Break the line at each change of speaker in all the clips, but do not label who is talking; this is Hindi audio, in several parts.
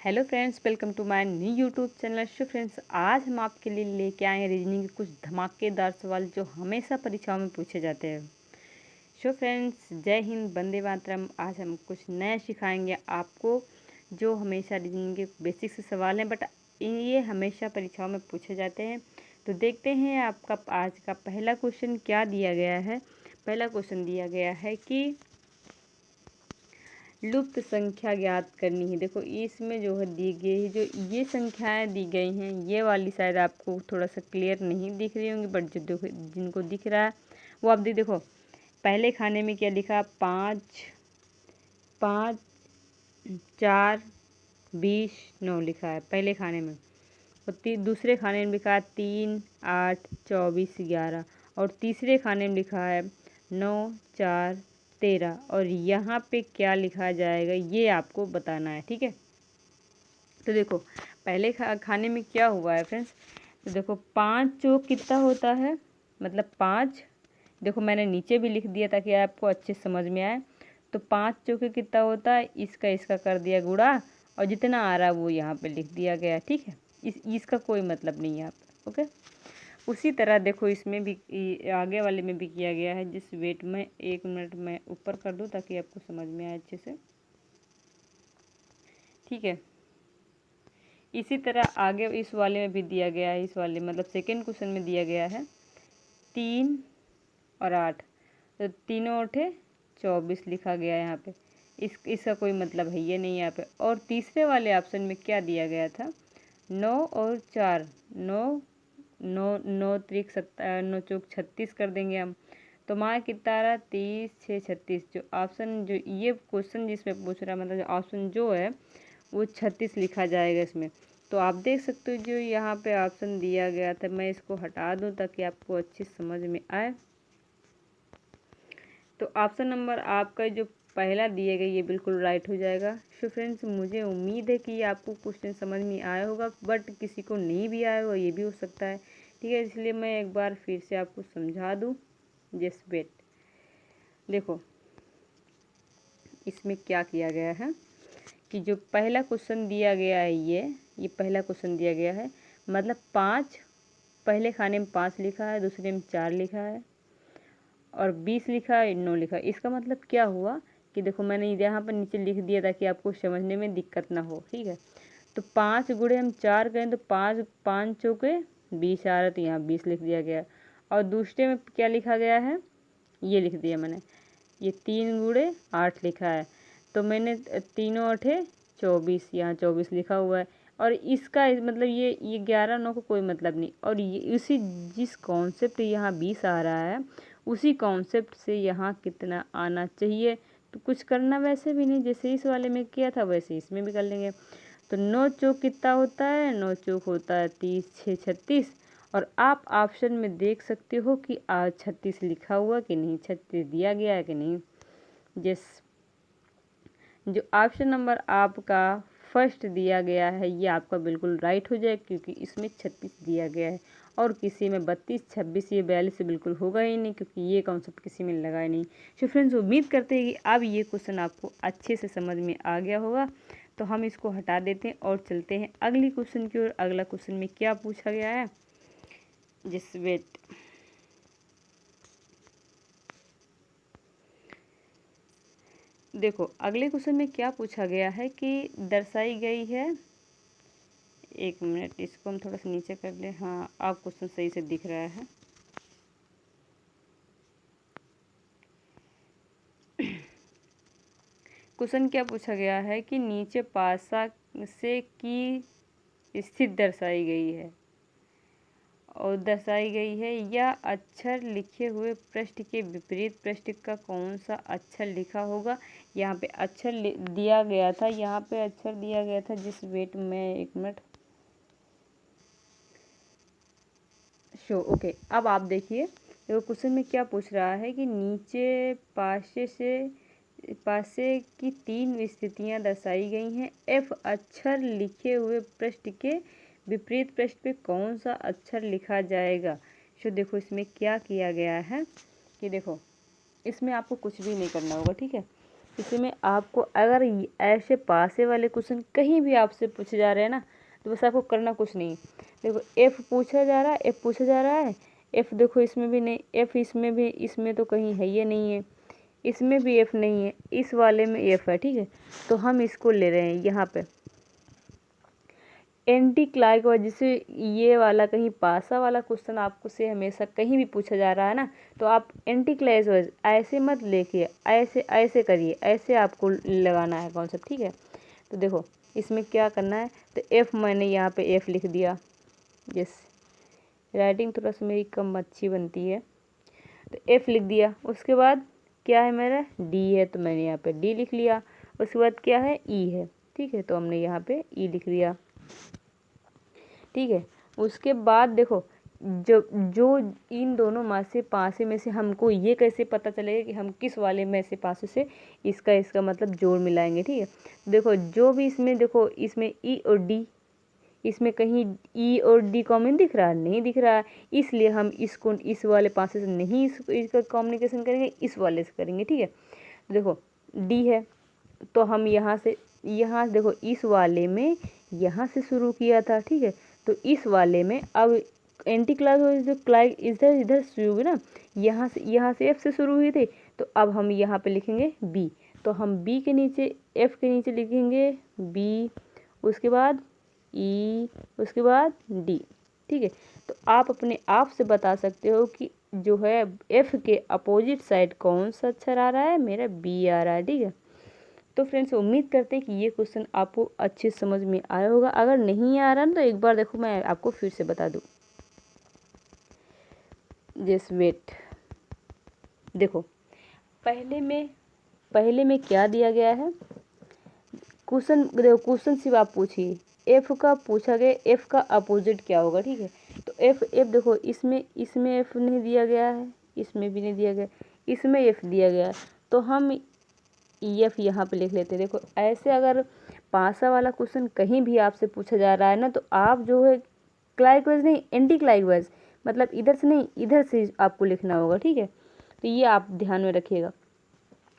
Hello friends, welcome to my new YouTube channel. So friends, आज हम आपके लिए लेके आए हैं रीजनिंग के कुछ धमाकेदार सवाल जो हमेशा परीक्षाओं में पूछे जाते हैं। सो फ्रेंड्स, जय हिंद, वंदे मातरम। आज हम कुछ नया सिखाएंगे आपको जो हमेशा रीजनिंग के बेसिक से सवाल हैं, बट ये हमेशा परीक्षाओं में पूछे जाते हैं। तो देखते हैं आपका आज का पहला क्वेश्चन क्या दिया गया है। पहला क्वेश्चन दिया गया है कि लुप्त संख्या ज्ञात करनी है। देखो इसमें जो है दी गई है, जो ये संख्याएं दी गई हैं, ये वाली शायद आपको थोड़ा सा क्लियर नहीं दिख रही होंगी, बट जो देखो जिनको दिख रहा है वो आप देखो। पहले खाने में क्या लिखा, 5 5 4 20 9 लिखा है पहले खाने में। और दूसरे खाने में लिखा है 3 8 24 11। और तीसरे खाने में लिखा है 9 4 13। और यहाँ पे क्या लिखा जाएगा ये आपको बताना है, ठीक है। तो देखो पहले खाने में क्या हुआ है फ्रेंड्स। तो देखो 5 चौक कितना होता है, मतलब 5। देखो मैंने नीचे भी लिख दिया ताकि आपको अच्छे समझ में आए। तो 5 चौके कितना होता है, इसका कर दिया गुणा, और जितना आ रहा है वो यहाँ पे लिख दिया गया, ठीक है। इसका कोई मतलब नहीं है यहाँ पे, ओके। उसी तरह देखो इसमें भी आगे वाले में भी किया गया है। जिस वेट में 1 मिनट में ऊपर कर दूँ ताकि आपको समझ में आए अच्छे से, ठीक है। इसी तरह आगे इस वाले में भी दिया गया है। इस वाले मतलब सेकेंड क्वेश्चन में दिया गया है 3 और 8। तो तीनों 8 24 लिखा गया है यहाँ पे। इसका कोई मतलब है ये नहीं यहाँ पे। और तीसरे वाले ऑप्शन में क्या दिया गया था, 9 और 4। 9 9 9 त्रिक 9 चौक 36 कर देंगे हम। तो माँ कितना आ रहा, 30 6 36। जो ऑप्शन जो ये क्वेश्चन जिसमें पूछ रहा है, मतलब ऑप्शन जो है वो 36 लिखा जाएगा इसमें। तो आप देख सकते हो जो यहाँ पे ऑप्शन दिया गया था, मैं इसको हटा दूँ ताकि आपको अच्छी समझ में आए। तो ऑप्शन नंबर आपका जो पहला दिए गए ये बिल्कुल राइट हो जाएगा। सो फ्रेंड्स, मुझे उम्मीद है कि आपको क्वेश्चन समझ में आया होगा, बट किसी को नहीं भी आया होगा, ये भी हो सकता है, ठीक है। इसलिए मैं एक बार फिर से आपको समझा दूँ। Just wait. देखो इसमें क्या किया गया है कि जो पहला क्वेश्चन दिया गया है ये पहला क्वेश्चन दिया गया है, मतलब 5 पहले खाने में 5 लिखा है, दूसरे में 4 लिखा है, और 20 लिखा है, 9 लिखा है। इसका मतलब क्या हुआ कि देखो मैंने यहाँ पर नीचे लिख दिया ताकि आपको समझने में दिक्कत ना हो, ठीक है। तो 5 गुणे हम 4 करें तो 5 5 चौके 20 आ रहा, तो यहाँ 20 लिख दिया गया। और दूसरे में क्या लिखा गया है, ये लिख दिया मैंने, ये 3 गुणे 8 लिखा है। तो मैंने तीनों 8 24, यहाँ 24 लिखा हुआ है। और इसका मतलब ये 11 9 को कोई मतलब नहीं। और ये उसी जिस कॉन्सेप्ट यहाँ 20 आ रहा है उसी कॉन्सेप्ट से यहाँ कितना आना चाहिए। तो कुछ करना वैसे भी नहीं, जैसे इस वाले में किया था वैसे इसमें भी कर लेंगे। तो 9 चौक कितना होता है, 9 चौक होता है 30 6 36। और आप ऑप्शन में देख सकते हो कि 36 लिखा हुआ कि नहीं, 36 दिया गया है कि नहीं। जिस जो ऑप्शन नंबर आपका फर्स्ट दिया गया है ये आपका बिल्कुल राइट हो जाए, क्योंकि इसमें 36 दिया गया है। और किसी में 32 26 ये 42 बिल्कुल होगा ही नहीं, क्योंकि ये कॉन्सेप्ट किसी में लगा ही नहीं। तो फ्रेंड्स, उम्मीद करते हैं कि अब ये क्वेश्चन आपको अच्छे से समझ में आ गया होगा। तो हम इसको हटा देते हैं और चलते हैं अगली क्वेश्चन की ओर। अगला क्वेश्चन में क्या पूछा गया है, जिस वेट। देखो अगले क्वेश्चन में क्या पूछा गया है कि दर्शाई गई है, 1 मिनट इसको हम थोड़ा सा नीचे कर लें। हाँ, आप क्वेश्चन सही से दिख रहा है। क्वेश्चन क्या पूछा गया है कि नीचे पासा से की स्थिति दर्शाई गई है, और दर्शाई गई है यह अक्षर लिखे हुए पृष्ठ के विपरीत पृष्ठ का कौन सा अक्षर लिखा होगा। यहाँ पे अक्षर दिया गया था, यहाँ पे अक्षर दिया गया था जिस वेट में, 1 मिनट। Show okay. अब आप देखिए तो क्वेश्चन में क्या पूछ रहा है कि नीचे पासे की 3 स्थितियां दर्शाई गई हैं। एफ अक्षर लिखे हुए पृष्ठ के विपरीत पृष्ठ पे कौन सा अक्षर लिखा जाएगा। सो देखो इसमें क्या किया गया है कि देखो इसमें आपको कुछ भी नहीं करना होगा, ठीक है। इसमें आपको अगर ऐसे पासे वाले क्वेश्चन कहीं भी आपसे पूछे जा रहे हैं ना, तो बस आपको करना कुछ नहीं। देखो एफ पूछा जा रहा है, एफ पूछा जा रहा है, एफ देखो इसमें भी नहीं, एफ इसमें भी, इसमें तो कहीं है ये नहीं है, इसमें भी एफ नहीं है, इस वाले में एफ है, ठीक है। तो हम इसको ले रहे हैं यहाँ पे एंटी क्लॉकवाइज। जैसे ये वाला कहीं पासा वाला क्वेश्चन आपको से हमेशा कहीं भी पूछा जा रहा है ना, तो आप एंटी क्लॉकवाइज ऐसे मत लेके ऐसे ऐसे करिए, ऐसे आपको लगाना है कॉन्सेप्ट, ठीक है। तो देखो इसमें क्या करना है, तो एफ़ मैंने यहाँ पे एफ़ लिख दिया। यस, राइटिंग थोड़ा सा मेरी कम अच्छी बनती है, तो एफ़ लिख दिया। उसके बाद क्या है मेरा डी है, तो मैंने यहाँ पे डी लिख लिया। उसके बाद क्या है ई है, ठीक है, तो हमने यहाँ पे ई लिख दिया, ठीक है। उसके बाद देखो जो जो इन दोनों मासे पासे में से हमको ये कैसे पता चलेगा कि हम किस वाले में से पासे से इसका मतलब जोड़ मिलाएंगे, ठीक है। देखो जो भी इसमें देखो इसमें ई और डी, इसमें कहीं ई और डी कॉमन दिख रहा है, नहीं दिख रहा है, इसलिए हम इसको इस वाले पासे से नहीं इसका कॉम्युनिकेशन करेंगे, इस वाले से करेंगे, ठीक है। देखो डी है, तो हम यहाँ से देखो इस वाले में यहाँ से शुरू किया था, ठीक है। तो इस वाले में अब एंटी क्लॉकवाइज जो क्लॉक इधर शुरू हुई ना, यहाँ से एफ से शुरू हुई थी, तो अब हम यहाँ पे लिखेंगे बी। तो हम बी के नीचे एफ के नीचे लिखेंगे बी, उसके बाद ई, उसके बाद डी, ठीक है। तो आप अपने आप से बता सकते हो कि जो है एफ के अपोजिट साइड कौन सा अक्षर आ रहा है, मेरा बी आ रहा है, ठीक है। तो फ्रेंड्स उम्मीद करते हैं कि ये क्वेश्चन आपको अच्छे समझ में आया होगा। अगर नहीं आ रहा ना, तो एक बार देखो मैं आपको फिर से बता दूं। जस्ट वेट, देखो पहले में क्या दिया गया है क्वेश्चन, देखो क्वेश्चन सिर्फ आप पूछिए, एफ का पूछा गया, एफ का अपोजिट क्या होगा, ठीक है। तो एफ देखो इसमें एफ नहीं दिया गया है, इसमें भी नहीं दिया गया, इसमें एफ दिया गया है, तो हम एफ यहाँ पे लिख लेते हैं। देखो ऐसे अगर पासा वाला क्वेश्चन कहीं भी आपसे पूछा जा रहा है ना, तो आप जो है क्लॉकवाइज नहीं एंटी क्लॉकवाइज, मतलब इधर से नहीं इधर से आपको लिखना होगा, ठीक है। तो ये आप ध्यान में रखिएगा।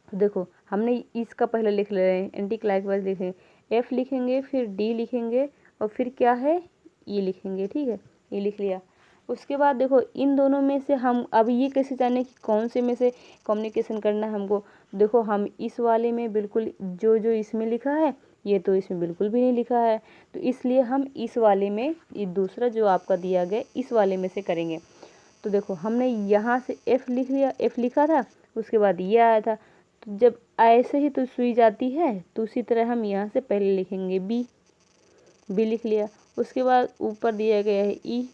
देखो हमने इसका पहले लिख ले रहे हैं, एंटी क्लॉकवाइज लिखेंगे, एफ लिखेंगे, फिर डी लिखेंगे, और फिर क्या है ई लिखेंगे, ठीक है, ये लिख लिया। उसके बाद देखो इन दोनों में से हम अब ये कैसे जाने कि कौन से में से कम्युनिकेशन करना है हमको। देखो हम इस वाले में बिल्कुल जो इसमें लिखा है, ये तो इसमें बिल्कुल भी नहीं लिखा है, तो इसलिए हम इस वाले में ये दूसरा जो आपका दिया गया इस वाले में से करेंगे। तो देखो हमने यहाँ से एफ लिख लिया, एफ लिखा था, उसके बाद ये आया था, तो जब ऐसे ही तो सुई जाती है, तो उसी तरह हम यहाँ से पहले लिखेंगे बी, बी लिख लिया। उसके बाद ऊपर दिया गया है ई,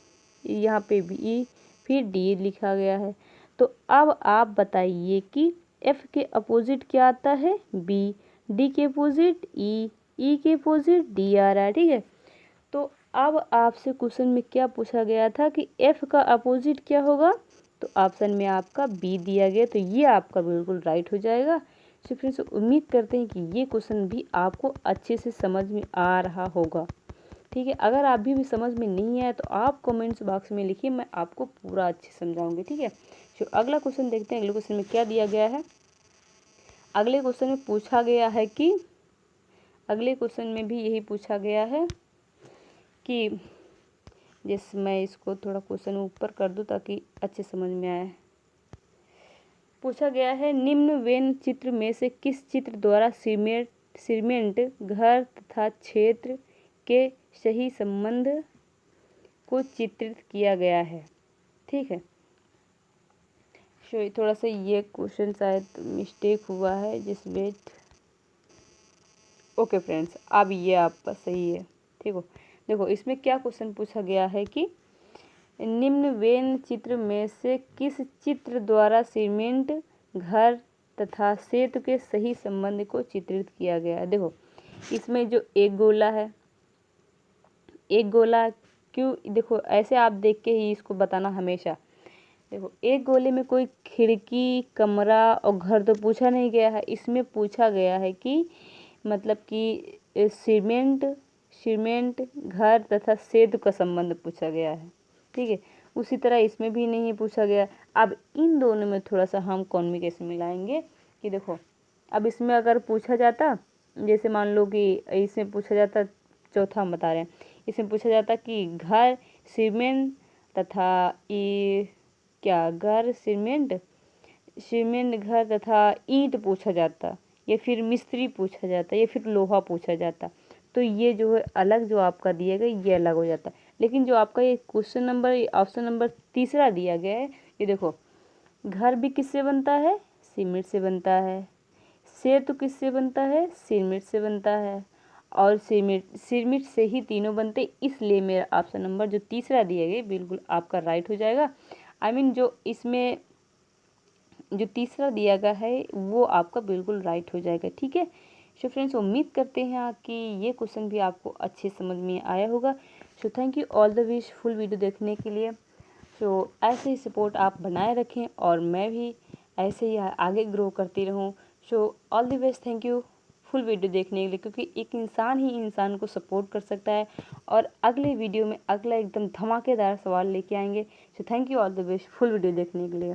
यहाँ पे भी ई, फिर डी लिखा गया है। तो अब आप बताइए कि एफ के अपोजिट क्या आता है बी, डी के अपोजिट ई के अपोजिट डी आ रहा है, ठीक है। तो अब आपसे क्वेश्चन में क्या पूछा गया था कि एफ का अपोजिट क्या होगा, तो ऑप्शन में आपका बी दिया गया, तो ये आपका बिल्कुल राइट हो जाएगा। तो फ्रेंड्स उम्मीद करते हैं कि ये क्वेश्चन भी आपको अच्छे से समझ में आ रहा होगा, ठीक है। अगर आप भी समझ में नहीं आया तो आप कमेंट्स बॉक्स में लिखिए, मैं आपको पूरा अच्छे समझाऊंगी, ठीक है। तो अगला क्वेश्चन देखते हैं, अगले क्वेश्चन में क्या दिया गया है। अगले क्वेश्चन में पूछा गया है कि अगले क्वेश्चन में भी यही पूछा गया है कि जैसे मैं इसको थोड़ा क्वेश्चन ऊपर कर दूं ताकि अच्छे समझ में आए। पूछा गया है निम्न वेन चित्र में से किस चित्र द्वारा सीमेंट घर तथा क्षेत्र के सही संबंध को चित्रित किया गया है, ठीक है। थोड़ा सा ये क्वेश्चन शायद मिस्टेक हुआ है, जिस वेट ओके फ्रेंड्स, अब ये आपका सही है, ठीक हो। देखो इसमें क्या क्वेश्चन पूछा गया है कि निम्न वेन चित्र में से किस चित्र द्वारा सीमेंट घर तथा सेतु के सही संबंध को चित्रित किया गया है। देखो इसमें जो एक गोला है, एक गोला क्यों, देखो ऐसे आप देख के ही इसको बताना हमेशा। देखो एक गोले में कोई खिड़की कमरा और घर तो पूछा नहीं गया है, इसमें पूछा गया है कि मतलब कि सीमेंट घर तथा सेतु का संबंध पूछा गया है, ठीक है। उसी तरह इसमें भी नहीं पूछा गया। अब इन दोनों में थोड़ा सा हम कम्युनिकेशन मिलाएंगे कि देखो अब इसमें अगर पूछा जाता, जैसे मान लो कि इसमें पूछा जाता, चौथा हम बता रहे हैं, इसमें पूछा जाता कि घर, सीमेंट तथा ये क्या, घर, सीमेंट घर तथा ईंट पूछा जाता, या फिर मिस्त्री पूछा जाता, या फिर लोहा पूछा जाता, तो ये जो है अलग जो आपका दिया गया ये अलग हो जाता है। लेकिन जो आपका ये क्वेश्चन नंबर ऑप्शन नंबर तीसरा दिया गया है, ये देखो, घर भी किससे बनता है, सीमेंट से बनता है, सेतु किससे बनता है, सीमेंट से बनता है, और सीमेंट से ही तीनों बनते, इसलिए मेरा ऑप्शन नंबर जो तीसरा दिया गया बिल्कुल आपका राइट हो जाएगा। जो इसमें जो तीसरा दिया गया है वो आपका बिल्कुल राइट हो जाएगा। ठीक है, सो फ्रेंड्स, उम्मीद करते हैं कि ये क्वेश्चन भी आपको अच्छे समझ में आया होगा। So thank you all the best full video देखने के लिए। सो ऐसे ही सपोर्ट आप बनाए रखें और मैं भी ऐसे ही आगे ग्रो करती रहूं। So all the best, thank you full video देखने के लिए, क्योंकि एक इंसान ही इंसान को सपोर्ट कर सकता है। और अगले वीडियो में अगला एकदम धमाकेदार सवाल लेके आएंगे। So thank you all the best full video देखने के लिए।